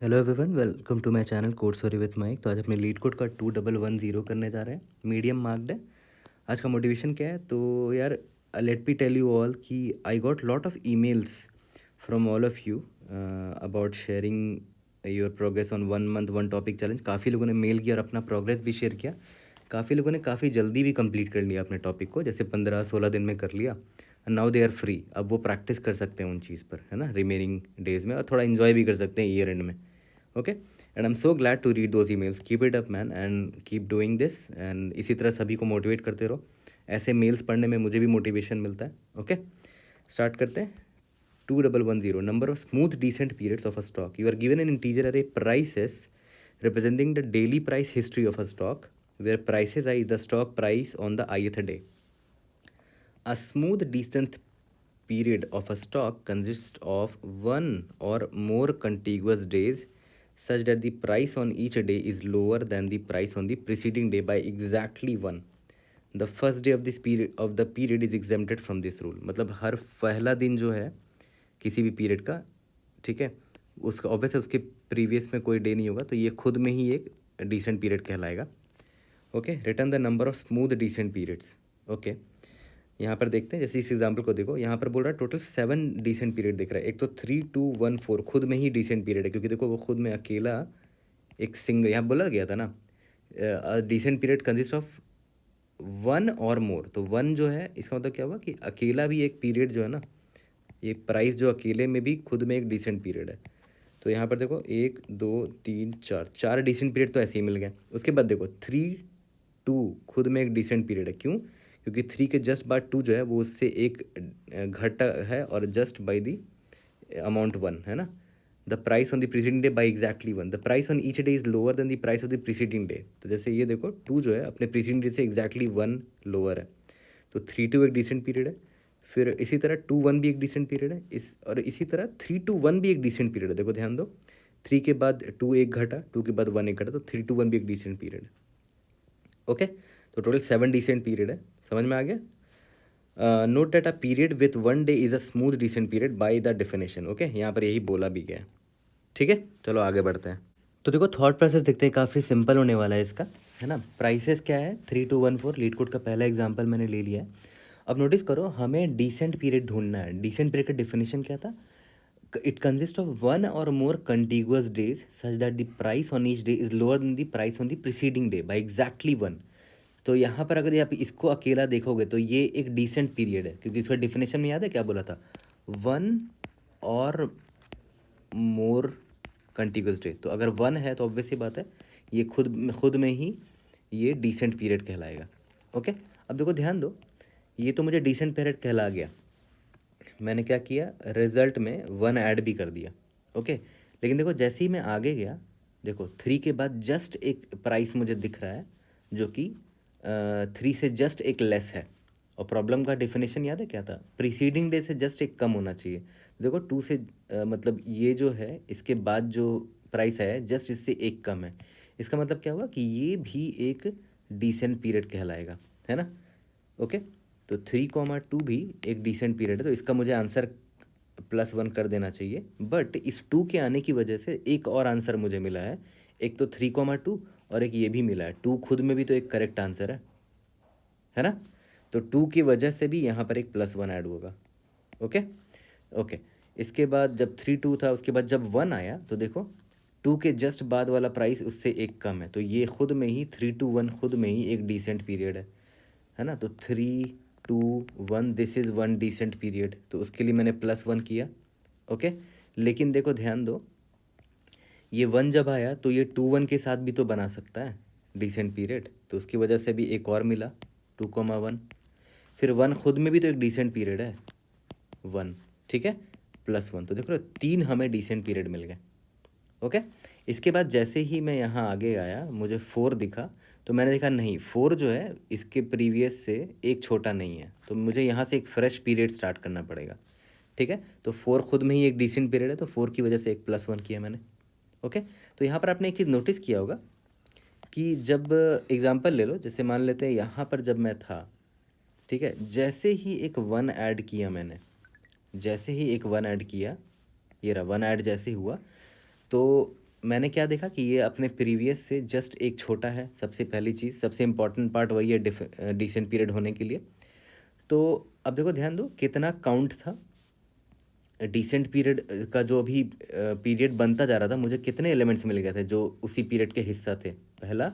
Hello everyone, welcome to my channel code sorry with Mike. तो आज अपने leet code का 2110 करने जा रहे हैं। मीडियम मार्क्ड है। आज का मोटिवेशन क्या है? तो यार, let me tell you all कि I got lot of emails from all of you about sharing your progress on 1 month 1 topic challenge. काफ़ी लोगों ने मेल किया और अपना प्रोग्रेस भी शेयर किया। काफ़ी लोगों ने काफ़ी जल्दी भी कंप्लीट कर लिया अपने टॉपिक को, जैसे 15-16 दिन में कर लिया। Now they are free. अब वो प्रैक्टिस कर सकते हैं उन चीज़ पर, है ना, रिमेनिंग डेज में, और थोड़ा इन्जॉय भी कर सकते हैं ईयर एंड में। Okay, and I am so glad to read those emails. Keep it up man and keep doing this, and इसी तरह सभी को मोटिवेट करते रहो। ऐसे मेल्स पढ़ने में मुझे भी मोटिवेशन मिलता है। ओके, स्टार्ट करते हैं। 2110 number of smooth descent periods of a stock. You are given an integer array prices representing the daily price history of a stock, where prices I is the stock price on the ith day. A smooth descent period of a stock consists of one or more contiguous days such that the price on each day is lower than the price on the preceding day by exactly one. The first day of this period is exempted from this rule. मतलब हर पहला दिन जो है किसी भी period का, ठीक है, उसका ऑब्वियस है उसके प्रीवियस में कोई डे नहीं होगा, तो ये खुद में ही एक डिसेंट पीरियड कहलाएगा। Okay, return the number of smooth descent periods. Okay, यहाँ पर देखते हैं, जैसे इस एग्जाम्पल को देखो, यहाँ पर बोल रहा है टोटल 7 डिसेंट पीरियड दिख रहा है। एक तो 3214 खुद में ही डिसेंट पीरियड है, क्योंकि देखो वो खुद में अकेला एक सिंगल, यहाँ बोला गया था ना, descent period consist of one or more. तो वन जो है इसका मतलब क्या हुआ कि अकेला भी एक पीरियड जो है ना, ये प्राइस जो अकेले में भी खुद में एक डिसेंट पीरियड है। तो यहाँ पर देखो 1 2 3 4 डिसेंट पीरियड तो ऐसे ही मिल गए। उसके बाद देखो 3 2 खुद में एक डिसेंट पीरियड है। क्यों? क्योंकि 3 के जस्ट बाद 2 जो है वो उससे एक घटा है, और जस्ट बाई दी अमाउंट 1 है ना। The price on the preceding day by exactly 1। The price on each day is lower than the price of the preceding day. तो जैसे ये देखो 2 जो है अपने प्रीसीडिंग डे से एग्जैक्टली 1 लोअर है, तो 3 2 एक डिसेंट पीरियड है। फिर इसी तरह 2 1 भी एक डिसेंट पीरियड है, और इसी तरह 3 2 1 भी एक डिसेंट पीरियड है। देखो ध्यान दो, 3 के बाद 2 एक घटा, 2 के बाद 1 एक घटा, तो 3 2 1 भी एक डिसेंट पीरियड है। ओके, तो टोटल 7 डिसेंट पीरियड है। समझ में आ गया? Note that a period with 1 day is a smooth descent period by the definition. Okay, यहाँ पर यही बोला भी गया है। ठीक है, चलो आगे बढ़ते हैं। तो देखो थॉट प्रोसेस देखते हैं, काफ़ी सिंपल होने वाला है इसका, है ना। प्राइसेस क्या है? 3214 लीड कोड का पहला एग्जाम्पल मैंने ले लिया है। अब नोटिस करो, हमें डिसेंट पीरियड ढूंढना है। डिसेंट पीरियड का डिफिनेशन क्या था? It consist of one or more contiguous days such that the price on each day is lower than the price on the preceding day by exactly 1। तो यहाँ पर अगर आप इसको अकेला देखोगे तो ये एक डिसेंट पीरियड है, क्योंकि इसका डिफिनेशन में याद है क्या बोला था? One or more contiguous day. तो अगर 1 है तो ऑब्वियस ही बात है ये खुद में ही ये डिसेंट पीरियड कहलाएगा। ओके, अब देखो ध्यान दो, ये तो मुझे डिसेंट पीरियड कहला गया। मैंने क्या किया, रिजल्ट में 1 ऐड भी कर दिया। ओके, लेकिन देखो जैसे ही मैं आगे गया, देखो 3 के बाद जस्ट एक प्राइस मुझे दिख रहा है जो कि 3 से जस्ट एक लेस है। और प्रॉब्लम का डेफिनेशन याद है क्या था? प्रीसीडिंग डे से जस्ट एक कम होना चाहिए। देखो 2 से मतलब ये जो है इसके बाद जो प्राइस है जस्ट इससे एक कम है। इसका मतलब क्या हुआ कि ये भी एक डिसेंट पीरियड कहलाएगा, है ना। ओके, तो 3 2 भी एक डिसेंट पीरियड है, तो इसका मुझे आंसर +1 कर देना चाहिए। बट इस 2 के आने की वजह से एक और आंसर मुझे मिला है। एक तो 3 2 और एक ये भी मिला है। 2 खुद में भी तो एक करेक्ट आंसर है ना। तो 2 की वजह से भी यहाँ पर एक +1 ऐड होगा। ओके ओके, इसके बाद जब 3 2 था, उसके बाद जब 1 आया तो देखो 2 के जस्ट बाद वाला प्राइस उससे एक कम है, तो ये खुद में ही 3 2 1 खुद में ही एक डिसेंट पीरियड है ना। तो 3 2 1 दिस इज़ 1 डिसेंट पीरियड, तो उसके लिए मैंने +1 किया। ओके, लेकिन देखो ध्यान दो, ये 1 जब आया तो ये 2 1 के साथ भी तो बना सकता है डिसेंट पीरियड, तो उसकी वजह से भी एक और मिला 2 1। फिर 1 खुद में भी तो एक डिसेंट पीरियड है 1, ठीक है, +1। तो देखो 3 हमें डिसेंट पीरियड मिल गए। ओके, इसके बाद जैसे ही मैं यहाँ आगे आया मुझे 4 दिखा, तो मैंने देखा नहीं 4 जो है इसके प्रीवियस से एक छोटा नहीं है, तो मुझे यहाँ से एक फ्रेश पीरियड स्टार्ट करना पड़ेगा। ठीक है, तो 4 खुद में ही एक डिसेंट पीरियड है, तो 4 की वजह से एक +1 किया मैंने। ओके, तो यहाँ पर आपने एक चीज़ नोटिस किया होगा कि जब एग्जाम्पल ले लो, जैसे मान लेते हैं यहाँ पर जब मैं था, ठीक है, जैसे ही एक 1 ऐड किया मैंने, जैसे ही एक 1 ऐड किया, ये रहा 1 ऐड जैसे ही हुआ, तो मैंने क्या देखा कि ये अपने प्रीवियस से जस्ट एक छोटा है। सबसे पहली चीज़, सबसे इम्पॉर्टेंट पार्ट वही है डिसेंट पीरियड होने के लिए। तो अब देखो ध्यान दो कितना काउंट था डिसेंट पीरियड का। जो अभी पीरियड बनता जा रहा था, मुझे कितने एलिमेंट्स मिल गए थे जो उसी पीरियड के हिस्सा थे, पहला,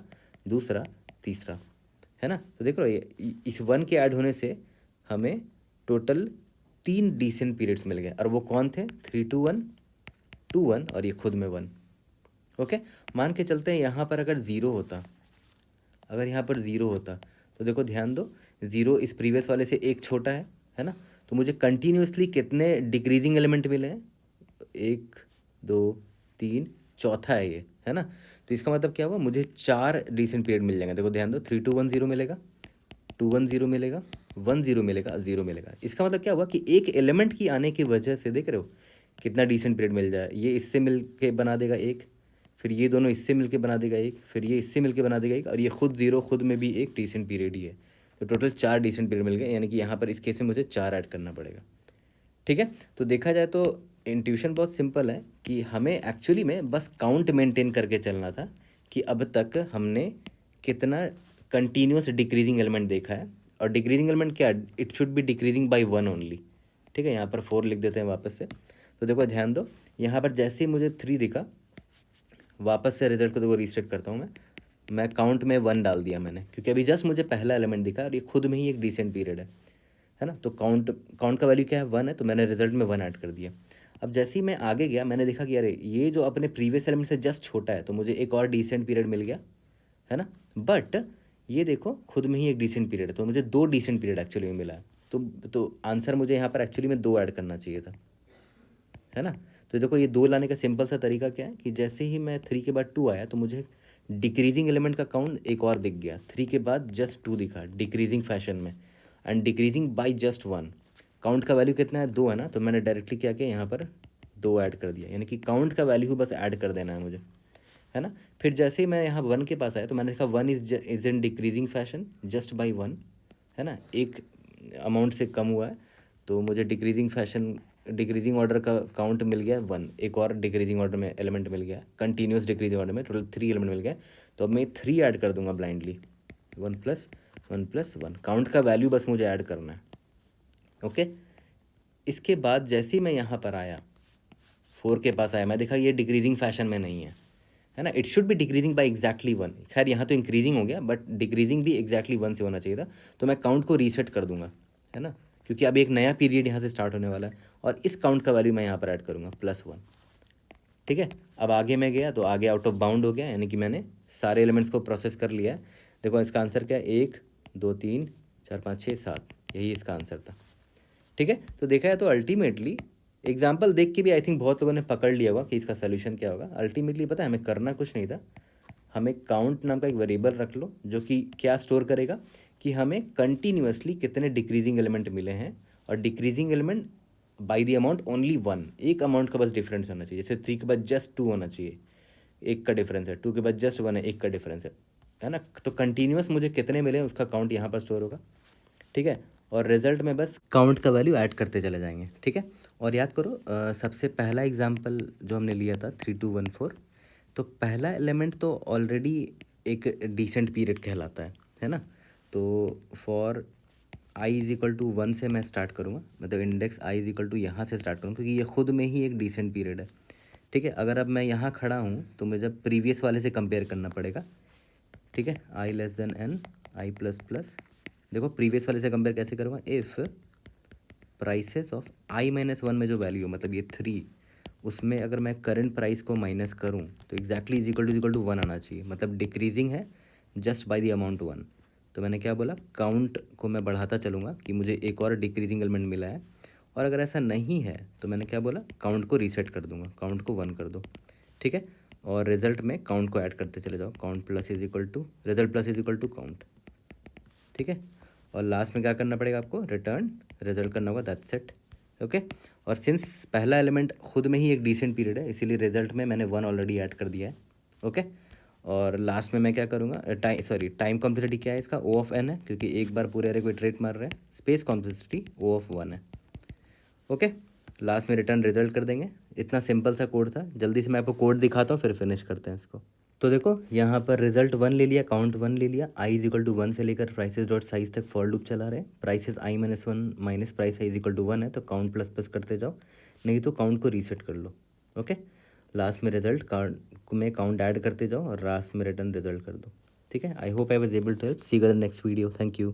दूसरा, तीसरा, है ना। तो देख रहे हो ये इस वन के ऐड होने से हमें टोटल 3 डिसेंट पीरियड्स मिल गए। और वो कौन थे? 3 2 1, 2 1 और ये खुद में 1। ओके, मान के चलते हैं यहाँ पर अगर ज़ीरो होता, अगर यहाँ पर ज़ीरो होता तो देखो ध्यान दो, ज़ीरो इस प्रीवियस वाले से एक छोटा है ना। तो मुझे कंटिन्यूसली कितने डिक्रीजिंग एलिमेंट मिले हैं? 1 2 3, चौथा है ये, है ना। तो इसका मतलब क्या हुआ, मुझे 4 डिसेंट पीरियड मिल जाएंगे। देखो ध्यान दो, 3 2 1 0 मिलेगा, 2 1 0 मिलेगा, 1 0 मिलेगा, 0 मिलेगा। इसका मतलब क्या हुआ कि एक एलिमेंट की आने की वजह से देख रहे हो कितना डिसेंट पीरियड मिल जाए। ये इससे मिल के बना देगा एक, फिर ये दोनों इससे मिलके बना देगा एक, फिर ये इससे मिलके बना देगा एक, और ये खुद ज़ीरो खुद में भी एक डिसेंट पीरियड ही है। तो टोटल 4 डिसेंट पीरियड मिल गए, यानी कि यहाँ पर इस केस में मुझे 4 ऐड करना पड़ेगा। ठीक है, तो देखा जाए तो इंट्यूशन बहुत सिंपल है कि हमें एक्चुअली में बस काउंट मेंटेन करके चलना था कि अब तक हमने कितना कंटिन्यूस डिक्रीजिंग एलिमेंट देखा है। और डिक्रीजिंग एलिमेंट क्या, it should be decreasing by 1 only. ठीक है, यहाँ पर 4 लिख देते हैं वापस से। तो देखो ध्यान दो, यहाँ पर जैसे ही मुझे 3 दिखा, वापस से रिजल्ट को देखो रीसेट करता हूँ मैं काउंट में 1 डाल दिया मैंने, क्योंकि अभी जस्ट मुझे पहला एलिमेंट दिखा और ये खुद में ही एक डिसेंट पीरियड है ना। तो काउंट काउंट का वैल्यू क्या है? 1 है, तो मैंने रिजल्ट में 1 ऐड कर दिया। अब जैसे ही मैं आगे गया, मैंने देखा कि अरे ये जो अपने प्रीवियस एलिमेंट से जस्ट छोटा है, तो मुझे एक और डिसेंट पीरियड मिल गया, है ना। बट ये देखो खुद में ही एक डिसेंट पीरियड है, तो मुझे 2 डिसेंट पीरियड एक्चुअली में मिला है। तो आंसर मुझे यहाँ पर एक्चुअली में 2 ऐड करना चाहिए था, है ना। तो देखो ये 2 लाने का सिंपल सा तरीका क्या है कि जैसे ही मैं 3 के बाद 2 आया, तो मुझे डिक्रीजिंग एलिमेंट का काउंट एक और दिख गया। 3 के बाद जस्ट 2 दिखा डिक्रीजिंग फैशन में, and decreasing by just 1। Count का वैल्यू कितना है? 2 है ना। तो मैंने डायरेक्टली क्या किया, यहाँ पर 2 ऐड कर दिया, यानी कि काउंट का वैल्यू बस ऐड कर देना है मुझे, है ना। फिर जैसे ही मैं यहाँ 1 के पास आया, तो मैंने देखा 1 is in decreasing fashion just by 1, है ना। एक अमाउंट से कम हुआ है, तो मुझे डिक्रीजिंग फैशन, डिक्रीजिंग ऑर्डर का काउंट मिल गया 1। एक और डिक्रीजिंग ऑर्डर में एलिमेंट मिल गया, कंटिन्यूस डिक्रीजिंग ऑर्डर में टोटल 3 एलिमेंट मिल गए। तो अब मैं 3 ऐड कर दूंगा ब्लाइंडली, 1 + 1 + 1। काउंट का वैल्यू बस मुझे ऐड करना है। ओके, इसके बाद जैसे ही मैं यहाँ पर आया, 4 के पास आया, मैं देखा ये डिक्रीजिंग फैशन में नहीं है ना। It should be decreasing by exactly 1। खैर यहाँ तो इंक्रीजिंग हो गया, बट डिक्रीजिंग भी एग्जैक्टली 1 से होना चाहिए था। तो मैं काउंट को रीसेट कर दूंगा, है ना, क्योंकि अब एक नया पीरियड यहाँ से स्टार्ट होने वाला है, और इस काउंट का वैल्यू मैं यहाँ पर ऐड करूँगा +1। ठीक है, अब आगे मैं गया तो आगे आउट ऑफ बाउंड हो गया, यानी कि मैंने सारे एलिमेंट्स को प्रोसेस कर लिया है। देखो इसका आंसर क्या है, 1 2 3 4 5 6 7, यही इसका आंसर था। ठीक है, तो देखा है तो अल्टीमेटली एग्जाम्पल देख के भी आई थिंक बहुत लोगों ने पकड़ लिया होगा कि इसका सोल्यूशन क्या होगा। अल्टीमेटली पता है हमें करना कुछ नहीं था, हमें काउंट नाम का एक वेरिएबल रख लो, जो कि क्या स्टोर करेगा कि हमें कंटिन्यूसली कितने डिक्रीजिंग एलिमेंट मिले हैं, और decreasing element by the amount only 1। एक अमाउंट का बस डिफरेंस होना चाहिए, जैसे 3 के बाद जस्ट 2 होना चाहिए, एक का डिफरेंस है, 2 के बाद जस्ट 1 है, एक का डिफरेंस है ना। तो कंटिन्यूस मुझे कितने मिले हैं उसका काउंट यहाँ पर स्टोर होगा। ठीक है, और रिजल्ट में बस काउंट का वैल्यू ऐड करते चले जाएंगे। ठीक है, और याद करो सबसे पहला एग्जांपल जो हमने लिया था 3 2 1 4, तो पहला एलिमेंट तो ऑलरेडी एक डिसेंट पीरियड कहलाता है ना। तो for i is equal to 1 से मैं स्टार्ट करूँगा, मतलब index i is equal to यहाँ से स्टार्ट करूँगा, क्योंकि ये खुद में ही एक डिसेंट पीरियड है। ठीक है, अगर अब मैं यहाँ खड़ा हूँ तो मुझे प्रीवियस वाले से कंपेयर करना पड़ेगा। ठीक है, आई लेस देन एन, आई प्लस प्लस। देखो प्रीवियस वाले से कंपेयर कैसे करूँगा, इफ़ प्राइसेस ऑफ i-1 में जो वैल्यू मतलब ये 3, उसमें अगर मैं करंट प्राइस को माइनस करूँ तो एग्जैक्टली इज इक्वल टू 1 आना चाहिए, मतलब डिक्रीजिंग है जस्ट बाय द अमाउंट 1। तो मैंने क्या बोला, काउंट को मैं बढ़ाता चलूँगा कि मुझे एक और डिक्रीजिंग एलिमेंट मिला है, और अगर ऐसा नहीं है तो मैंने क्या बोला, काउंट को रीसेट कर दूंगा, काउंट को 1 कर दो। ठीक है, और रिजल्ट में काउंट को ऐड करते चले जाओ, count plus is equal to result plus is equal to count. ठीक है, और लास्ट में क्या करना पड़ेगा आपको, रिटर्न रिजल्ट करना होगा, दैट्स इट। ओके, और सिंस पहला एलिमेंट खुद में ही एक डिसेंट पीरियड है, इसीलिए रिजल्ट में मैंने 1 ऑलरेडी ऐड कर दिया है। ओके, और लास्ट में मैं क्या करूँगा, टाइम कॉम्प्लेक्सिटी क्या है इसका, O ऑफ n है, क्योंकि एक बार पूरे एरे को इटरेट मार रहे हैं। स्पेस कॉम्प्लेक्सिटी O ऑफ 1 है। ओके, लास्ट में रिटर्न रिजल्ट कर देंगे, इतना सिंपल सा कोड था। जल्दी से मैं आपको कोड दिखाता हूँ फिर फिनिश करते हैं इसको। तो देखो यहाँ पर रिजल्ट 1 ले लिया, काउंट 1 ले लिया, आई इज इक्वल टू 1 से लेकर प्राइसेस डॉट साइज तक फॉर लूप चला रहे हैं। Prices i minus 1 minus price i is equal to 1 है, तो काउंट प्लस प्लस करते जाओ, नहीं तो काउंट को रीसेट कर लो। ओके, लास्ट में रिजल्ट काउंट में काउंट ऐड करते जाओ और लास्ट में रिटर्न रिजल्ट कर दो। ठीक है, I hope I was able to help. See you in the next video. Thank you.